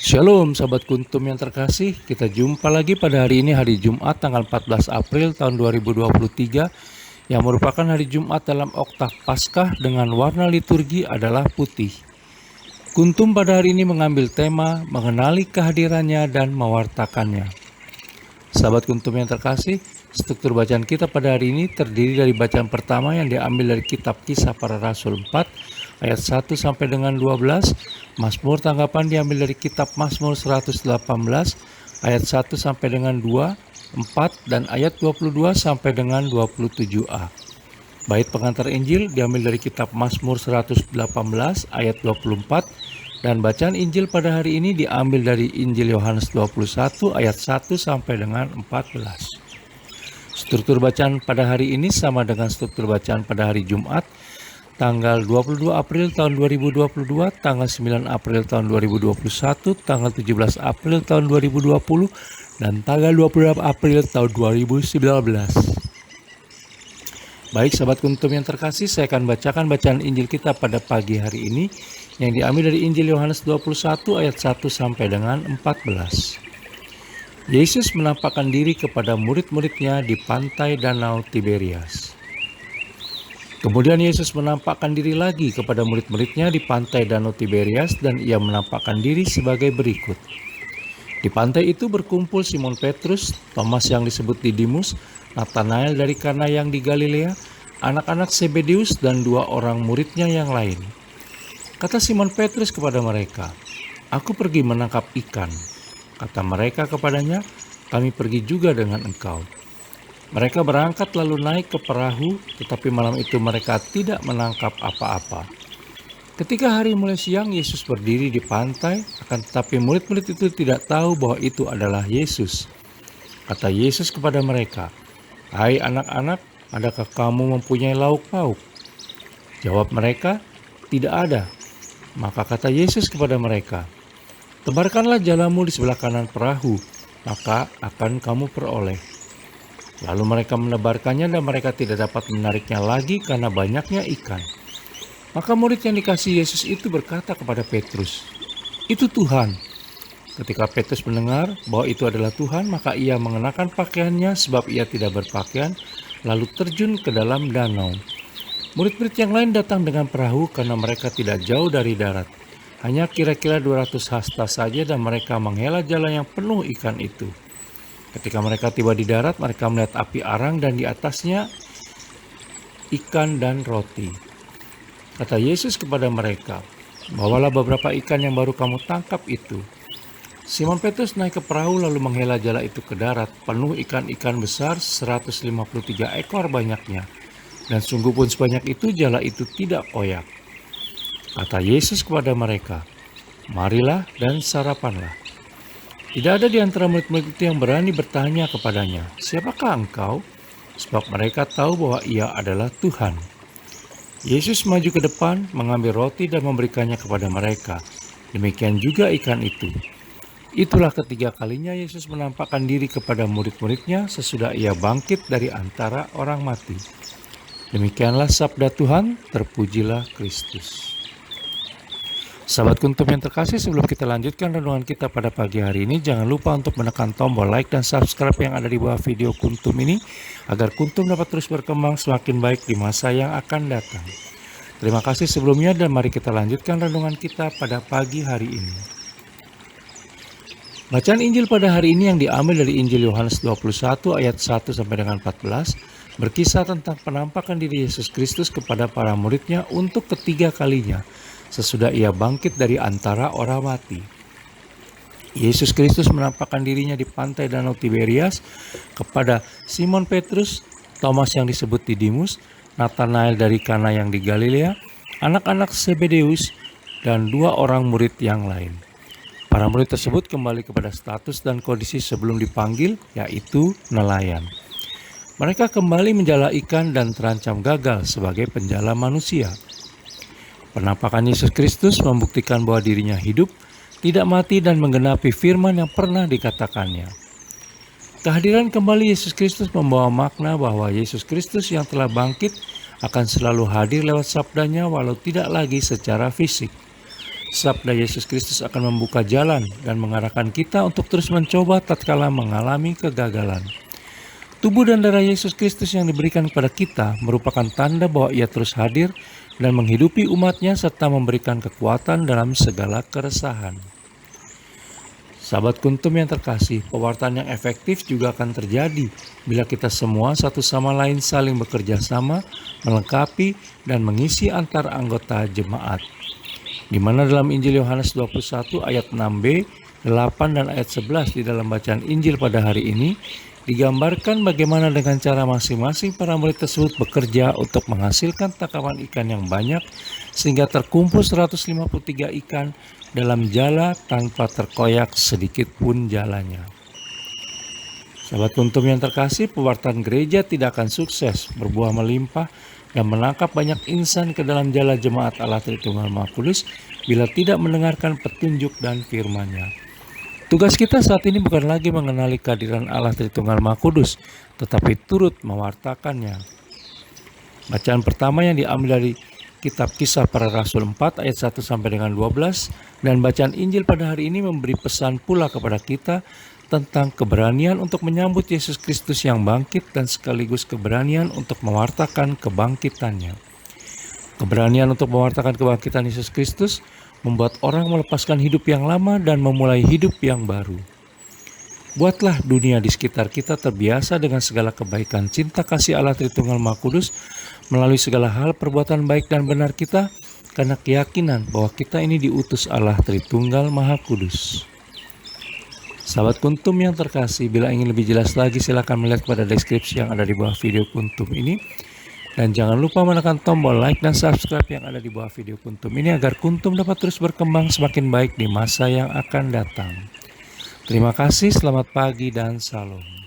Shalom sahabat kuntum yang terkasih, kita jumpa lagi pada hari ini, hari Jumat tanggal 14 April tahun 2023 yang merupakan hari Jumat dalam oktav Paskah dengan warna liturgi adalah putih. Kuntum pada hari ini mengambil tema mengenali kehadirannya dan mewartakannya. Sahabat kuntum yang terkasih, struktur bacaan kita pada hari ini terdiri dari bacaan pertama yang diambil dari kitab Kisah Para Rasul 4 ayat 1 sampai dengan 12, Mazmur tanggapan diambil dari kitab Mazmur 118 ayat 1 sampai dengan 2, 4 dan ayat 22 sampai dengan 27a. Bait pengantar Injil diambil dari kitab Mazmur 118 ayat 24 dan bacaan Injil pada hari ini diambil dari Injil Yohanes 21 ayat 1 sampai dengan 14. Struktur bacaan pada hari ini sama dengan struktur bacaan pada hari Jumat tanggal 22 April tahun 2022, tanggal 9 April tahun 2021, tanggal 17 April tahun 2020, dan tanggal 26 April tahun 2019. Baik sahabat kuntum yang terkasih, saya akan bacakan bacaan Injil kita pada pagi hari ini yang diambil dari Injil Yohanes 21 ayat 1 sampai dengan 14. Yesus menampakkan diri kepada murid-muridnya di pantai Danau Tiberias. Kemudian Yesus menampakkan diri lagi kepada murid-muridnya di pantai Danau Tiberias dan ia menampakkan diri sebagai berikut. Di pantai itu berkumpul Simon Petrus, Thomas yang disebut Didimus, Nathanael dari Kana yang di Galilea, anak-anak Zebedeus dan dua orang muridnya yang lain. Kata Simon Petrus kepada mereka, "Aku pergi menangkap ikan." Kata mereka kepadanya, "Kami pergi juga dengan engkau." Mereka berangkat lalu naik ke perahu, tetapi malam itu mereka tidak menangkap apa-apa. Ketika hari mulai siang, Yesus berdiri di pantai, akan tetapi murid-murid itu tidak tahu bahwa itu adalah Yesus. Kata Yesus kepada mereka, "Hai anak-anak, adakah kamu mempunyai lauk pauk?" Jawab mereka, "Tidak ada." Maka kata Yesus kepada mereka, "Tebarkanlah jalamu di sebelah kanan perahu, maka akan kamu peroleh." Lalu mereka menebarkannya dan mereka tidak dapat menariknya lagi karena banyaknya ikan. Maka murid yang dikasihi Yesus itu berkata kepada Petrus, "Itu Tuhan." Ketika Petrus mendengar bahwa itu adalah Tuhan, maka ia mengenakan pakaiannya sebab ia tidak berpakaian, lalu terjun ke dalam danau. Murid-murid yang lain datang dengan perahu karena mereka tidak jauh dari darat. Hanya kira-kira 200 hasta saja dan mereka menghela jala yang penuh ikan itu. Ketika mereka tiba di darat, mereka melihat api arang dan di atasnya ikan dan roti. Kata Yesus kepada mereka, "Bawalah beberapa ikan yang baru kamu tangkap itu." Simon Petrus naik ke perahu lalu menghela jala itu ke darat, penuh ikan-ikan besar 153 ekor banyaknya. Dan sungguh pun sebanyak itu jala itu tidak koyak. Kata Yesus kepada mereka, "Marilah dan sarapanlah." Tidak ada di antara murid-murid itu yang berani bertanya kepadanya, "Siapakah engkau?" Sebab mereka tahu bahwa ia adalah Tuhan. Yesus maju ke depan, mengambil roti dan memberikannya kepada mereka. Demikian juga ikan itu. Itulah ketiga kalinya Yesus menampakkan diri kepada murid-muridnya sesudah ia bangkit dari antara orang mati. Demikianlah sabda Tuhan, terpujilah Kristus. Sahabat kuntum yang terkasih, sebelum kita lanjutkan renungan kita pada pagi hari ini, jangan lupa untuk menekan tombol like dan subscribe yang ada di bawah video kuntum ini, agar kuntum dapat terus berkembang semakin baik di masa yang akan datang. Terima kasih sebelumnya dan mari kita lanjutkan renungan kita pada pagi hari ini. Bacaan Injil pada hari ini yang diambil dari Injil Yohanes 21 ayat 1 sampai dengan 14, berkisah tentang penampakan diri Yesus Kristus kepada para muridnya untuk ketiga kalinya, sesudah ia bangkit dari antara orang mati. Yesus Kristus menampakkan dirinya di pantai Danau Tiberias kepada Simon Petrus, Thomas yang disebut Didimus, Nathanael dari Kana yang di Galilea, anak-anak Zebedeus, dan dua orang murid yang lain. Para murid tersebut kembali kepada status dan kondisi sebelum dipanggil, yaitu nelayan. Mereka kembali menjala ikan dan terancam gagal sebagai penjala manusia. Penampakan Yesus Kristus membuktikan bahwa dirinya hidup, tidak mati dan menggenapi firman yang pernah dikatakannya. Kehadiran kembali Yesus Kristus membawa makna bahwa Yesus Kristus yang telah bangkit akan selalu hadir lewat sabdanya walau tidak lagi secara fisik. Sabda Yesus Kristus akan membuka jalan dan mengarahkan kita untuk terus mencoba tatkala mengalami kegagalan. Tubuh dan darah Yesus Kristus yang diberikan kepada kita merupakan tanda bahwa Ia terus hadir dan menghidupi umatnya serta memberikan kekuatan dalam segala keresahan. Sahabat Kuntum yang terkasih, pewartaan yang efektif juga akan terjadi bila kita semua satu sama lain saling bekerja sama, melengkapi, dan mengisi antar anggota jemaat. Di mana dalam Injil Yohanes 21 ayat 6b, 8 dan ayat 11 di dalam bacaan Injil pada hari ini digambarkan bagaimana dengan cara masing-masing para murid tersebut bekerja untuk menghasilkan tangkapan ikan yang banyak sehingga terkumpul 153 ikan dalam jala tanpa terkoyak sedikit pun jalanya. Sahabat Kuntum yang terkasih, pewartaan gereja tidak akan sukses, berbuah melimpah, dan menangkap banyak insan ke dalam jala jemaat Allah Tritunggal Maha Kudus bila tidak mendengarkan petunjuk dan firman-Nya. Tugas kita saat ini bukan lagi mengenali kehadiran Allah Tritunggal Maha Kudus, tetapi turut mewartakannya. Bacaan pertama yang diambil dari Kitab Kisah Para Rasul 4 ayat 1 sampai dengan 12, dan bacaan Injil pada hari ini memberi pesan pula kepada kita tentang keberanian untuk menyambut Yesus Kristus yang bangkit dan sekaligus keberanian untuk mewartakan kebangkitannya. Keberanian untuk mewartakan kebangkitan Yesus Kristus membuat orang melepaskan hidup yang lama dan memulai hidup yang baru. Buatlah dunia di sekitar kita terbiasa dengan segala kebaikan cinta kasih Allah Tritunggal Maha Kudus melalui segala hal perbuatan baik dan benar kita, karena keyakinan bahwa kita ini diutus Allah Tritunggal Maha Kudus. Sahabat Kuntum yang terkasih, bila ingin lebih jelas lagi silakan melihat pada deskripsi yang ada di bawah video Kuntum ini. Dan jangan lupa menekan tombol like dan subscribe yang ada di bawah video Kuntum ini agar Kuntum dapat terus berkembang semakin baik di masa yang akan datang. Terima kasih, selamat pagi dan salam.